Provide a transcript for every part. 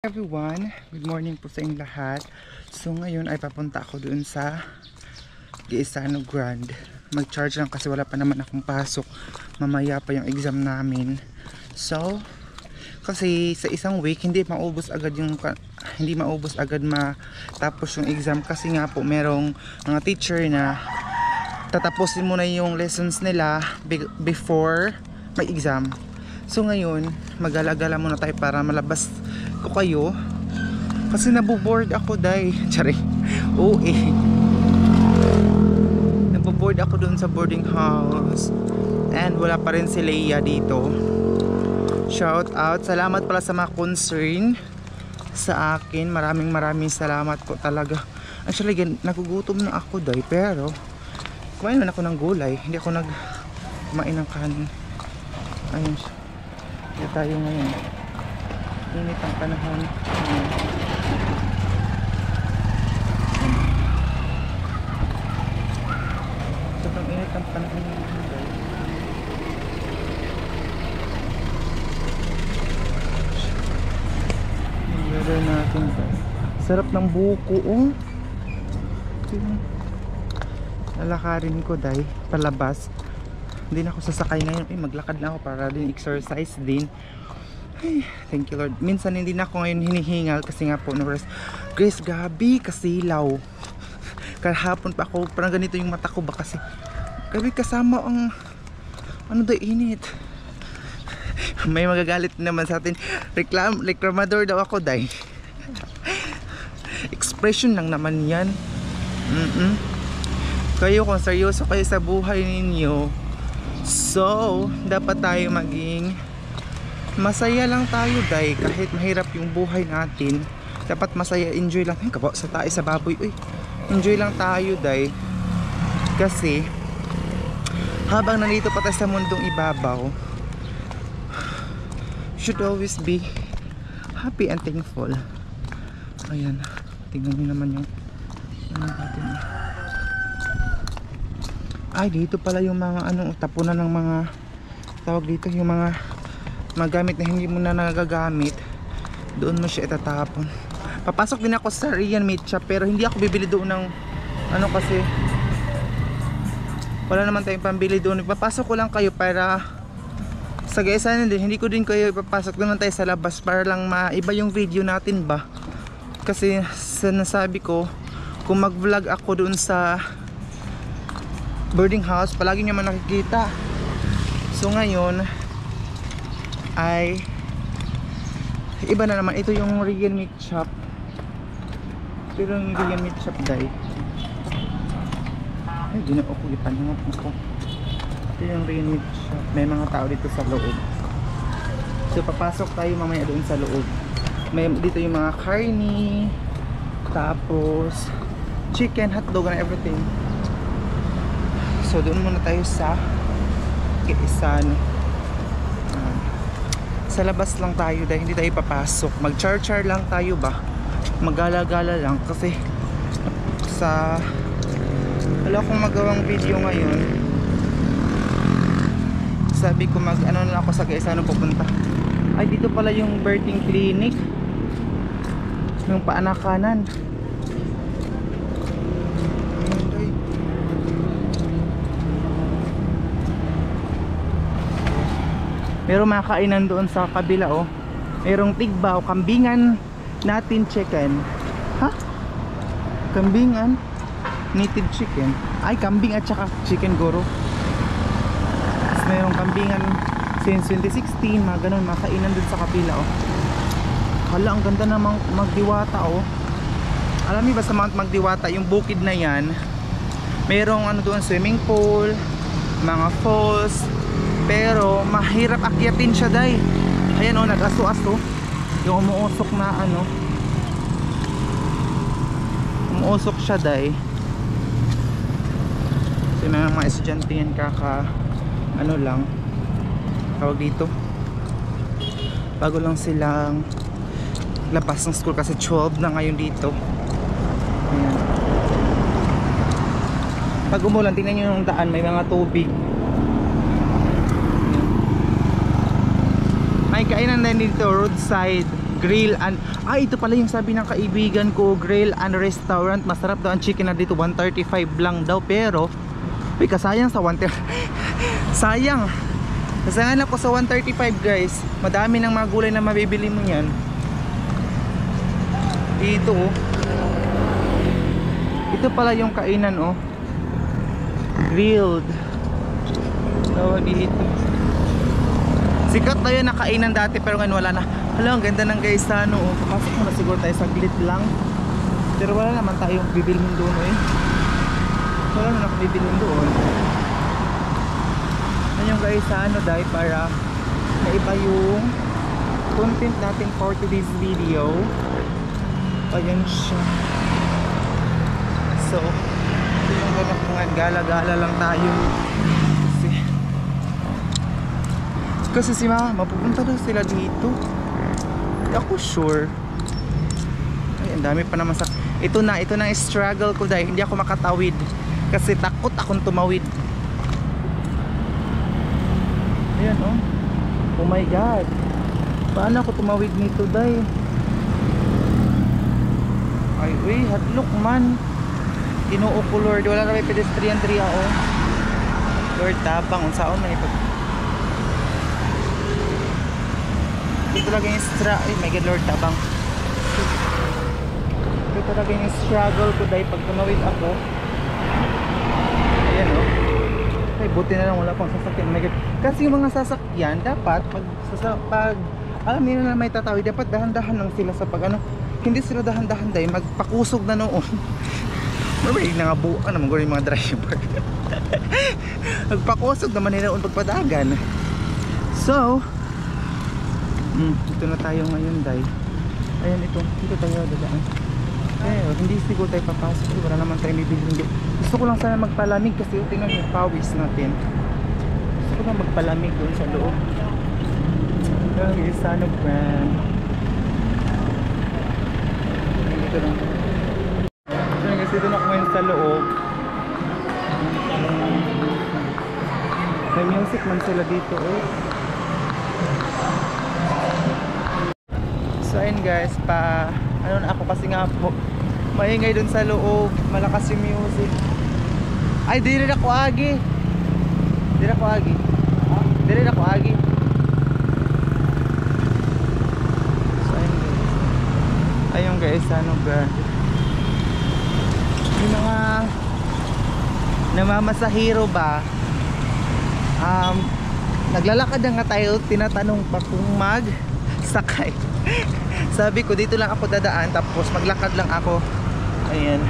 Everyone, good morning po sa inyong lahat. So ngayon ay papunta ako doon sa Gaisano Grand. Mag-charge lang kasi wala pa naman akong pasok. Mamaya pa yung exam namin. So kasi sa isang week hindi maubos agad matapos yung exam kasi nga po merong mga teacher na tatapusin muna yung lessons nila before may exam. So ngayon mag-alagala muna tayo para malabas ko kayo kasi naboboard ako dahil naboboard ako doon sa boarding house and wala pa rin si Leia dito. Shout out, salamat pala sa mga concern sa akin, maraming salamat po talaga. Actually nagugutom na ako dahil pero kumain naman ako ng gulay, hindi ako kumain ng kanin. Ayun siya, hindi tayo ngayon. Init ang panahon. Sobrang init ang panahon. Yung weather natin. Sarap ng buko, oh. Lalakarin ko dahil palabas. Hindi na ako sasakay ngayon. Maglakad lang ako para din exercise din. Ay, thank you Lord. Minsan hindi na ako ngayon hinihingal kasi nga po Grace, gabi kasilaw. Kahapon pa ako parang ganito yung mata ko ba kasi gabi kasama ang init. May magagalit naman sa atin. Reklamador daw ako dahil expression lang naman yan. Kayo kung seryoso kayo sa buhay ninyo, so dapat tayo maging masaya lang tayo dahil kahit mahirap yung buhay natin, dapat masaya, enjoy lang. Ay, kabaw sa tayo sa baboy. Uy, enjoy lang tayo dahil kasi habang nandito pa tayo sa mundong ibabaw, should always be happy and thankful. Ayan, tingnan nyo naman yung natin. Ay, dito pala yung mga tapunan ng mga tawag dito, yung mga gamit na hindi mo na nagagamit, doon mo siya itatapon. Papasok din ako sa Rian Meat Shop pero hindi ako bibili doon ng kasi wala naman tayong pambili doon. Papasok ko lang kayo para sa Gaisano din, hindi ko din kayo ipapasok doon tayo sa labas para lang maiba yung video natin ba. Kasi sinasabi ko kung mag vlog ako doon sa boarding house palagi nyo man nakikita. So ngayon ay iba na naman. Ito yung Rian Meat Shop. Pero yung Rian Meat Shop dahil ay di na ako ipanungot mo ko. Ito yung Rian Meat Shop. May mga tao dito sa loob. So papasok tayo mamaya doon sa loob. May dito yung mga karni, tapos chicken, hotdog and everything. So doon muna tayo sa Gaisano. Sa labas lang tayo dahil hindi tayo papasok. Mag-char-char lang tayo ba? Mag-gala-gala lang kasi wala akong magawang video ngayon. Sabi ko na ako sa Gaisano pupunta. Ay, dito pala yung birthing clinic. Yung paanakanan. Merong mga kainan doon sa kabila, oh. Merong tigbaw, kambingan natin chicken. Ha? Kambingan native chicken. Ay, kambing at saka chicken goro. Tapos merong kambingan since 2016, mga ganun, mga kainan doon sa kabila, oh. Hala, ang ganda namang Magdiwata, oh. Alam niyo ba sa Mount Magdiwata, yung bukid na yan, merong doon, swimming pool, mga falls, pero mahirap akyatin siya dahil ayan nag-aso-aso yung umuusok na umuusok siya dahil so may mga estudyante yan lang tawag dito bago lang silang labas ng school kasi 12 na ngayon dito. Ayan. Pag umulan tingnan nyo yung daan, may mga tubig. May kainan din dito, roadside Grill and ito pala yung sabi ng kaibigan ko, grill and restaurant. Masarap daw ang chicken na dito, 135 lang daw. Pero kasayang sa 130. Sayang. Kasayang ako sa 135 guys. Madami ng mga gulay na mabibili mo yan. Dito oh. Ito pala yung kainan oh. Grilled. So dito. Sikat na yun na kainan dati pero ngayon wala na. Hala, ang ganda ng guys sa ano oh. Papasok mo na siguro tayo saglit lang. Pero wala naman tayong bibilhin doon eh. Wala naman ako bibilhin doon. Yan yung guys sa ano dahil para naiba yung content natin for today's video. Ayan siya. So ito yung gala-gala lang tayo. Kasi si mama pupunta daw sila dito. Hindi ako sure. Ay, ang dami pa naman sa... Ito na yung struggle ko dahil hindi ako makatawid. Kasi takot akong tumawid. Ayan oh. Oh my god. Paano ako tumawid nito dahil? Ay uy, hadlok man. Ginoo ko Lord. Wala na may pedestrian diri oh. Lord tabang. Unsaon na ipag... Ito talaga yung ay my god Lord tabang. Ito talaga yung struggle ko dahil pag tumawid ako. Ayan o. Ay buti na lang wala pang sasakyan. Oh my god. Kasi yung mga sasakyan dapat pag alam nila na may tatawid, dapat dahan-dahan lang sila sa pag ano. Hindi sila dahan-dahan dahil magpakusog na noon. Maraming nangabuan naman yung mga driver. Magpakusog naman nila noon pagpadagan. So ito na tayo ngayon dahil ayan ito, dito tayo dadaan. Hindi siguro tayo papasok, wala naman tayo bibilhin. Gusto ko lang sana magpalamig kasi tingnan yung pawis natin. Gusto ko lang magpalamig doon sa loob. Isa ano brand dito lang. Kasi doon ako ngayon sa loob. May music man sila dito eh. So ayun guys, ano na ako kasi nga po maingay dun sa loob, malakas yung music. Ay, dili na ko agi. Dili na ko agi. Dili na ko agi. So ayun guys, ano ba? Yung mga namamasahero ba? Naglalakad na nga tayo, tinatanong pa kung mag-sakay. Sabi ko dito lang ako dadaan tapos maglakad lang ako. Ayan.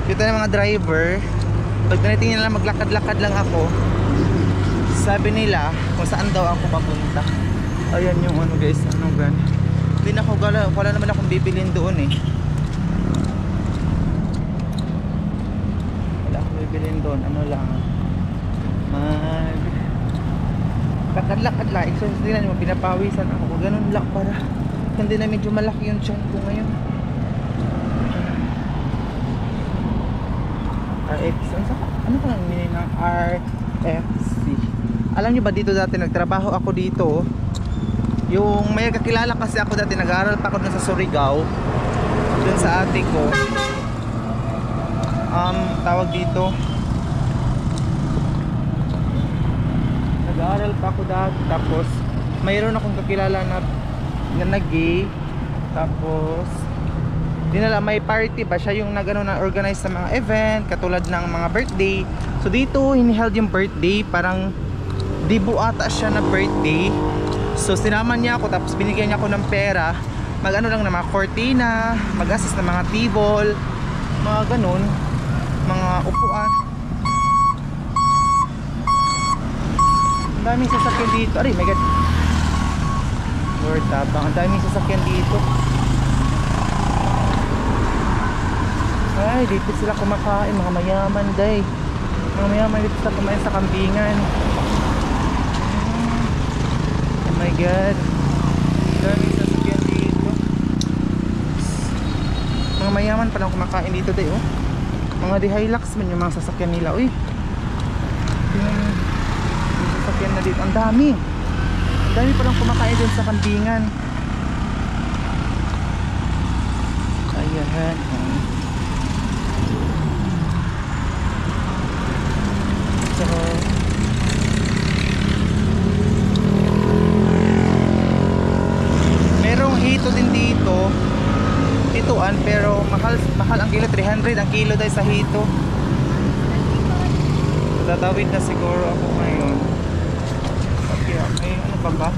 Dito na mga driver. Pag tinitingnan nila maglakad-lakad lang ako, sabi nila kung saan daw ako papunta. Ayan yung ano guys, ano gan. Hindi na ako wala naman akong bibilin doon eh. Wala akong bibilin doon. Ano lang, lakad-lakad lang. Exercise din naman, pinapawisan ako. Ganun lang para hindi na medyo malaki yung tiyan ko ngayon. RFC. Ano ka lang meaning ng RFC? Alam nyo ba dito dati nagtrabaho ako dito? Yung may kakilala kasi ako dati, nag-aaral pa ako dun sa Surigao. Dun sa ate ko. Tawag dito. Nag-aaral pa ako dati. Tapos mayroon akong kakilala na gay, tapos dinala, may party ba siya yung nagano na organize sa mga event katulad ng mga birthday. So dito hiniheld yung birthday, parang dibu ata siya na birthday. So sinama niya ako tapos binigyan niya ako ng pera, mag-ano lang na mga cortina, mag-assist ng mga table, mga ganun, mga upuan. Ang daming sasakyan dito. Aray my god Lord, tabang. Ang daming sasakyan dito. Ay, dito sila kumakain. Mga mayaman, day. Mga mayaman dito sila kumain sa kambingan. Oh my god. Ang daming sasakyan dito. Mga mayaman palang kumakain dito, day. Oh. Mga di Hilux man yung mga sasakyan nila. Uy. Yung sasakyan na dito. Ang dami. Dami palang kumakain dun sa kambingan. Yan. So, merong hito din dito. Hituan, pero mahal ang kilo. 300 ang kilo dahil sa hito. Tatawid na siguro ako ngayon. Okay, may ano pa ba?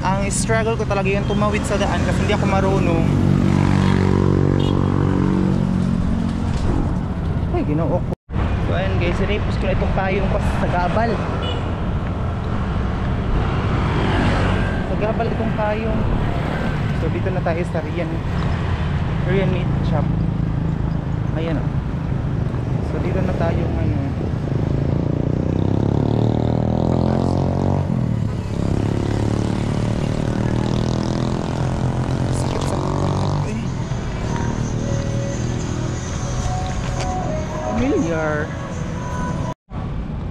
Ang struggle ko talaga yung tumawid sa daan kasi hindi ako marunong. Ay, ginoo ko. So ayun guys, sinipos ko na itong payong pa sa gabal. Sa gabal itong payong. So dito na tayo sa Rian Meat Shop. Ayan o. So dito na tayo ngayon. Familiar.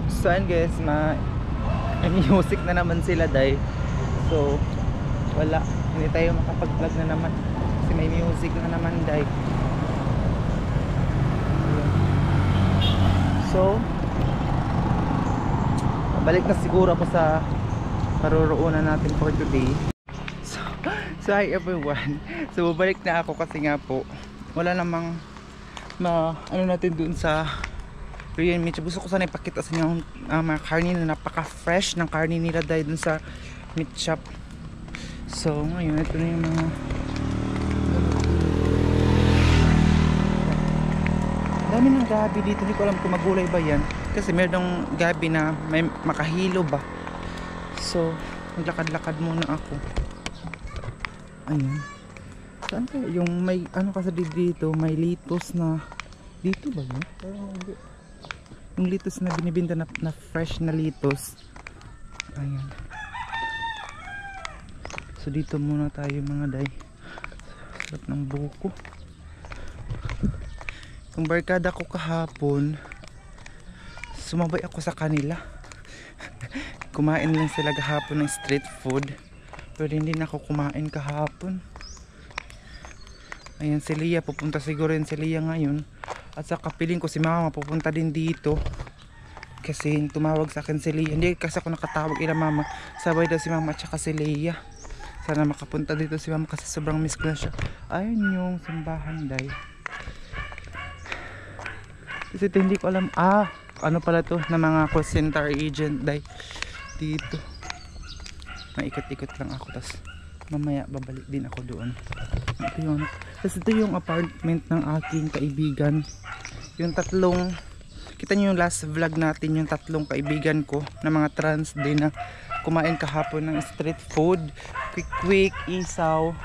So ayun guys, may music na naman sila dahil. So wala, hindi tayo makapag-vlog na naman kasi may music na naman dahil. So balik na siguro ako sa paruroonan natin for today. So hi everyone. So babalik na ako kasi nga po wala namang ano natin dun sa Rian Meat. Gusto ko sana ipakita sa inyo mga karni na napaka-fresh ng karni nila dahil dun sa meat shop. So ngayon ito na yung mga dami ng gabi dito. Hindi ko alam kung magulay ba yan kasi meron gabi na may makahilo ba. So maglakad-lakad muna ako. Ayun. Saan kaya yung may ano kasi dito may litos na dito ba yun? Yung litos na binibinta na fresh na litos. Ayan. So dito muna tayo mga day. Sarap ng buko. Yung barkada ko kahapon, sumabay ako sa kanila. Kumain lang sila kahapon ng street food, pero hindi na ako kumain kahapon. Ayan si Lia, pupunta siguro rin si Lia ngayon. At sa kapiling ko si mama pupunta din dito kasi tumawag sa akin si Lia. Hindi kasi ako nakatawag ila mama, sabay daw si mama at saka si Lia. Sana makapunta dito si mama kasi sobrang miss ko na siya. Ayun yung simbahan day. Kasi ito hindi ko alam. Ano pala to na mga call center agent day dito. Maikot-ikot lang ako tas mamaya babalik din ako doon. Ito yung, tapos ito yung apartment ng aking kaibigan. Yung tatlong, kita nyo yung last vlog natin, yung tatlong kaibigan ko na mga trans din na kumain kahapon ng street food, quick isaw.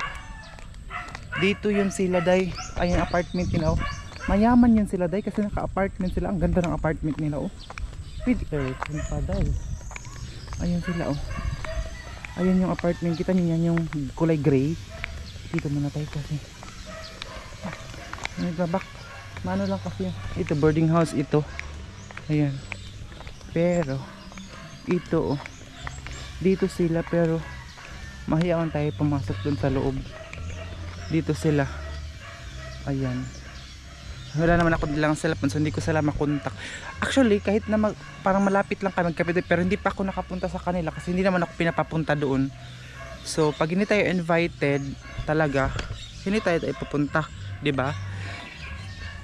Dito yung sila day. Ay yung apartment nila oh. Mayaman yun sila day kasi naka-apartment sila. Ang ganda ng apartment nila oh. With aircon pa day. Ayun sila oh. Ayun yung apartment. Kita nyo yan yung kulay gray. Dito muna tayo kasi nagbabak. Mano lang kasi yan. Ito boarding house ito. Ayan. Pero ito oh. Dito sila pero mahiyawan tayo pumasok dun sa loob. Dito sila. Ayan. Wala naman ako nilang cellphone so hindi ko sila makontak. Actually kahit na parang malapit lang kami magkapit pero hindi pa ako nakapunta sa kanila kasi hindi naman ako pinapapunta doon. So pag hindi tayo invited talaga, hindi tayo pupunta, 'di ba?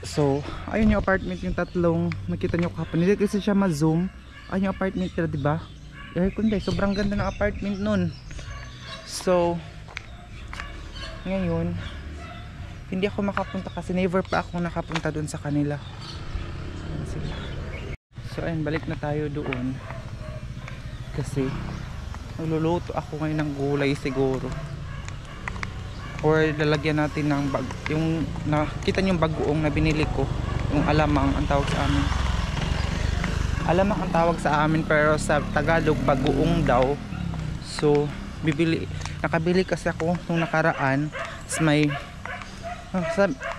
So ayun yung apartment yung tatlong nakita nyo kahapon. Hindi kasi siya ma-zoom. Ayun yung apartment nila, 'di ba? Kundi sobrang ganda ng apartment nun. So ngayon hindi ako makapunta kasi never pa ako nakapunta doon sa kanila. So ayun, balik na tayo doon kasi nagluluto ako ngayon ng gulay siguro or lalagyan natin ng yung nakita nyo yung bagoong na binili ko, yung alamang ang tawag sa amin. Alamang ang tawag sa amin pero sa Tagalog bagoong daw. So nakabili kasi ako nung nakaraan.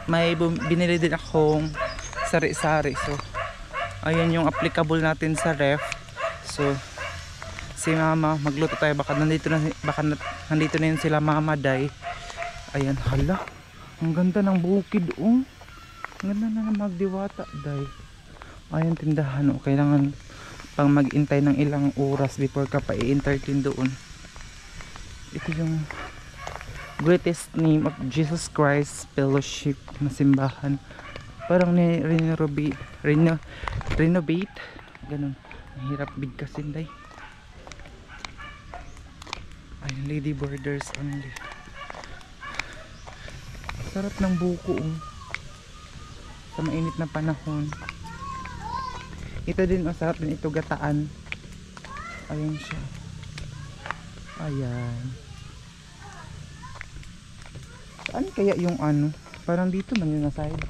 May binili din akong sari-sari. So ayan yung applicable natin sa ref. So si mama magluto tayo, baka nandito na yun sila mama day. Ayan, hala Ang ganda ng bukid, oh. Ang ganda na ng Magdiwata, day. Ayun, tindahan, oh. Kailangan pang mag-intay ng ilang oras before ka pa i-entertain doon. Ito yung Greatest Name of Jesus Christ Fellowship na simbahan. Parang renovate. Ganun. Ang hirap bigkasin, day. Ayun, lady borders only. Sarap ng buko, oh. Sa mainit na panahon. Ito din, oh, sarap din ito gataan. Ayun siya. Ayan. Saan kaya yung ano? Parang dito man yung side.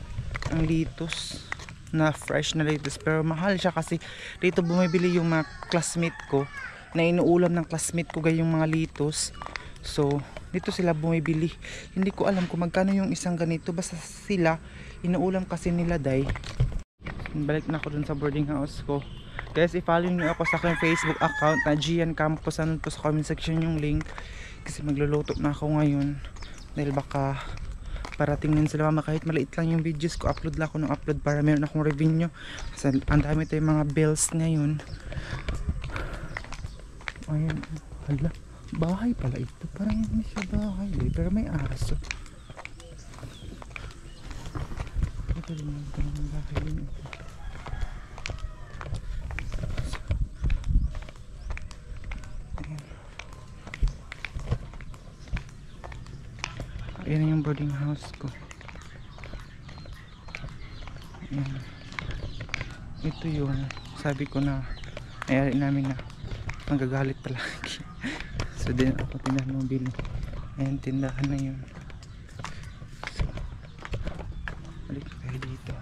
Ang litos. Na fresh na litos. Pero mahal siya kasi dito bumibili yung mga classmate ko. Na inuulam ng classmate ko gayong mga litos. So, dito sila bumibili. Hindi ko alam kung magkano yung isang ganito. Basta sila, inuulam kasi nila, day. Balik na ako dun sa boarding house ko. Guys, i-follow nyo ako sa aking Facebook account na Gian Campos. Ano po sa comment section yung link. Kasi magluluto na ako ngayon. Dahil baka parating din sila mama. Kahit maliit lang yung videos ko, upload lang ako ng upload para meron akong revenue. Kasi ang dami tayong mga bills ngayon. Ayan. Hala. Bahay pala ito. Parang hindi siya bahay, pero may aso. Ito rin ang bahay din ito. Ayan na yung boarding house ko. Ayan. Ito yun. Sabi ko na mayari namin na magagalit palagi. So din ako tindahan ng bili. Ayan, tindahan na yun. So, balik tayo dito.